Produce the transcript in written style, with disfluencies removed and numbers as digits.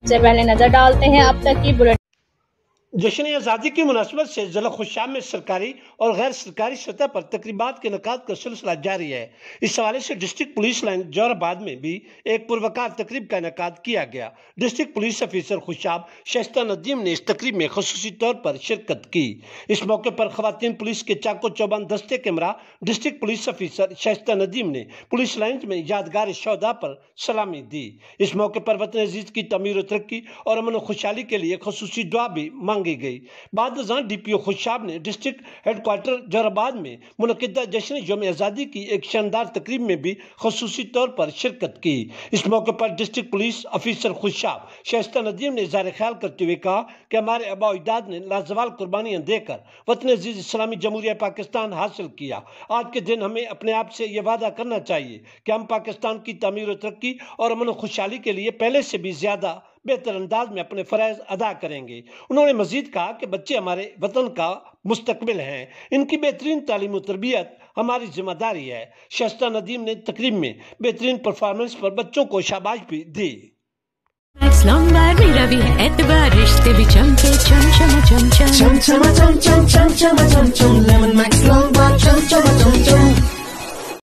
से पहले नजर डालते हैं अब तक की बुलेटिन। जश्न आज़ादी की मुनासिबत से जिला खुशाब में सरकारी और गैर सरकारी सतह पर तकरीबात के इनेकाद का सिलसिला जारी है। इस हवाले से डिस्ट्रिक्ट पुलिस लाइन जोराबाद में भी एक पुरवकार तकरीब का इनेकाद किया गया। District police officer Khushab Shaista Nadeem ने इस तकरीब में खुसूसी तौर पर शिरकत की। इस मौके पर खवातीन पुलिस के चाको चौबंद दस्ते के हमरा district police officer Shaista Nadeem ने पुलिस लाइन में यादगार शौदा पर सलामी दी। इस मौके पर वतन अजीज की तमीर और तरक्की और अमन खुशहाली के लिए खुसूसी दुआ भी मांगी गई। बाद डीपीओ खुशाब ने डिस्ट्रिक्ट हेडक्वार्टर जोराबाद में मुनक़िदा जश्न यौम आज़ादी की एक शानदार तकरीब में भी खुसूसी तौर पर शिरकत की। इस मौके पर district police officer Khushab Shaista Nadeem ने इज़हार ख्याल करते हुए कहा कि हमारे आबा अजदाद ने लाजवाल कुर्बानियां देकर वतन अजीज इस्लामी जमहूरिया पाकिस्तान हासिल किया। आज के दिन हमें अपने आप से यह वादा करना चाहिए कि हम पाकिस्तान की तमीर और तरक्की और अमन खुशहाली के लिए पहले से भी ज्यादा बेहतर अंदाज में अपने फराइज अदा करेंगे। उन्होंने मजीद कहा कि बच्चे हमारे वतन का मुस्तकबिल हैं, इनकी बेहतरीन तालीम और तरबियत हमारी जिम्मेदारी है। शाइस्ता नदीम ने तकरीब में बेहतरीन परफॉर्मेंस पर बच्चों को शाबाश भी दी। मैक्स लॉन्गर मेरा भी है एतबार, रिश्ते भी चमके चम चम चम चम चम चम चम चम चम चम चम चम लेमन मैक्स लॉन्गर चम चम